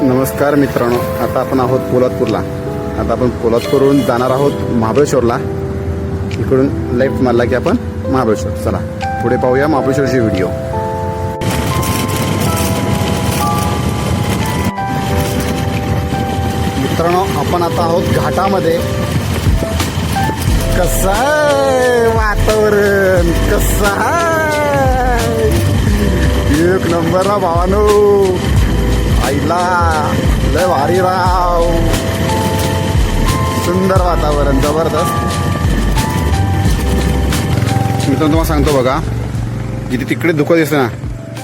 नमस्कार मित्रांनो, आता आपण आहोत पोलादपूरला. आता आपण पोलादपूरहून जाणार आहोत महाबळेश्वरला. इकडून लेफ्ट मारला की आपण महाबळेश्वर. चला पुढे पाहूया महाबळेश्वरची व्हिडिओ. मित्रांनो, आपण आता आहोत घाटामध्ये. कसं आहे वातावरण, कसं आहे, एक नंबर ना भावानो. आईला लय भारी राव, सुंदर वातावरण, जबरदस्त. मी तर तुम्हाला सांगतो बघा, जिथे तिकडे धुकं दिसतं ना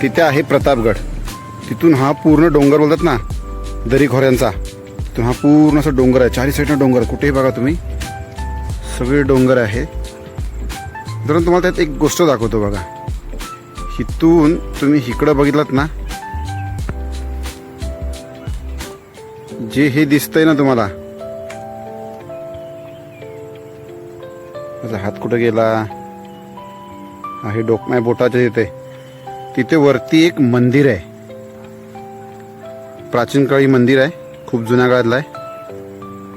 तिथे आहे प्रतापगड. तिथून हा पूर्ण डोंगर बोलतात ना, दरी खोऱ्यांचा, तिथून हा पूर्ण असं डोंगर आहे. चारी साईडनं डोंगर, कुठेही बघा तुम्ही सगळे डोंगर आहे. जर तुम्हाला त्यात एक गोष्ट दाखवतो बघा. इथून तुम्ही इकडं बघितलात ना, जे हे दिसतंय ना तुम्हाला, माझा हात कुठं गेला, आहे डोकमाय बोटाच्या तिथे. तिथे वरती एक मंदिर आहे, प्राचीन काळी मंदिर आहे, खूप जुन्या काळातलं आहे.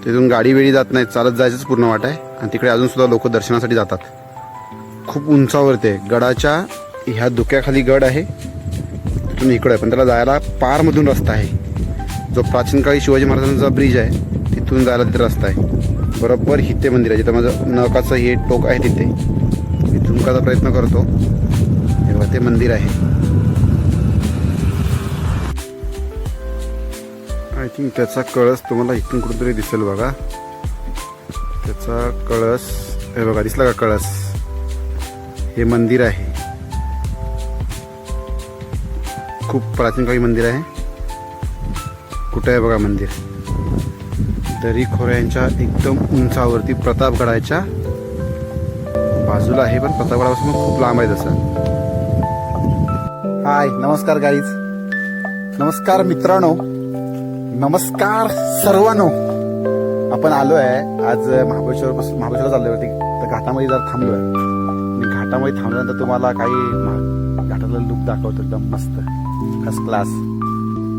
तिथून गाडी वेळी जात नाही, चालत जायचंच पूर्ण वाट आहे. आणि तिकडे अजून सुद्धा लोक दर्शनासाठी जातात. खूप उंचावरती आहे, गडाच्या ह्या धुक्याखाली गड आहे. तिथून इकडं आहे, पण त्याला जायला पारमधून रस्ता आहे. जो प्राचीन काळी शिवाजी महाराजांचा ब्रिज आहे, तिथून जायला तिथे रस्ता आहे. बरोबर हिते मंदिर आहे, जिथं माझं नकाचं हे टोक आहे तिथे. इथून का प्रयत्न करतो, तेव्हा ते मंदिर आहे. आय थिंक त्याचा कळस तुम्हाला इथून कुठेतरी दिसेल बघा. त्याचा कळस हे बघा, दिसला का कळस? हे मंदिर आहे, खूप प्राचीन काळी मंदिर आहे. कुठे आहे बघा मंदिर? दरी खोऱ्यांच्या एकदम उंचावरती, प्रतापगडाच्या बाजूला आहे. पण प्रतापगडापासून खूप लांब आहे तसं. हाय, नमस्कार गाईज, नमस्कार मित्रांनो, नमस्कार सर्वांनो. आपण आलो आहे आज महाबळेश्वरला चाललोय वरती. तर घाटामध्ये जरा थांबलोय. आणि घाटामध्ये थांबल्यानंतर तुम्हाला काही घाटातलं लुक दाखवतो, एकदम मस्त, फर्स्ट क्लास.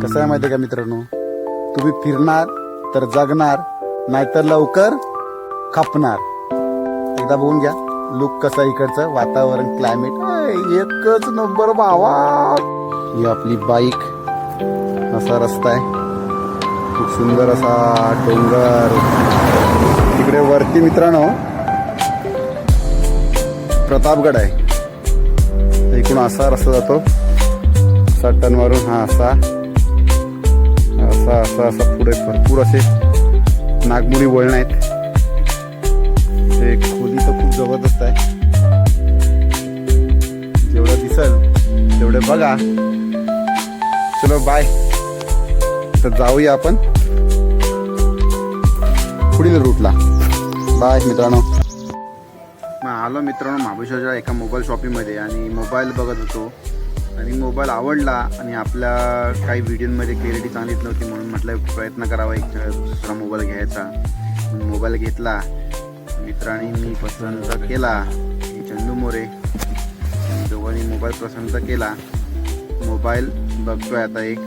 कसं आहे माहिती आहे का मित्रांनो, तुम्ही फिरणार तर जगणार, नाहीतर लवकर खपणार. एकदा बघून घ्या लुक कसं आहे इकडचं, वातावरण, क्लायमेट एकच नंबर भावा. ही आपली बाईक, असा रस्ता आहे, खूप सुंदर असा डोंगर. तिकडे वरती मित्रांनो प्रतापगड आहे. इकडून असा रस्ता जातो, असा टर्न मारून, हा असा असा असा असा पुढे भरपूर असे नागमोडी वळण आहेत. ते खोली तर खूप जबरदस्त आहे. जेवढं दिसल तेवढे बघा. चलो बाय. तर जाऊया आपण पुढील रूटला. बाय मित्रांनो. आलो मित्रांनो महाबळेश्वरच्या एका मोबाईल शॉपिंगमध्ये आणि मोबाईल बघत होतो. आणि मोबाईल आवडला आणि आपल्या काही व्हिडिओमध्ये क्लिअरिटी चांगलीच नव्हती, म्हणून म्हटलं प्रयत्न करावा एक दुसरा मोबाईल घ्यायचा. मोबाईल घेतला, मित्रांनी मी पसंत केला, चंदू मोरे दोघांनी मोबाईल पसंत केला. मोबाईल बघतोय आता एक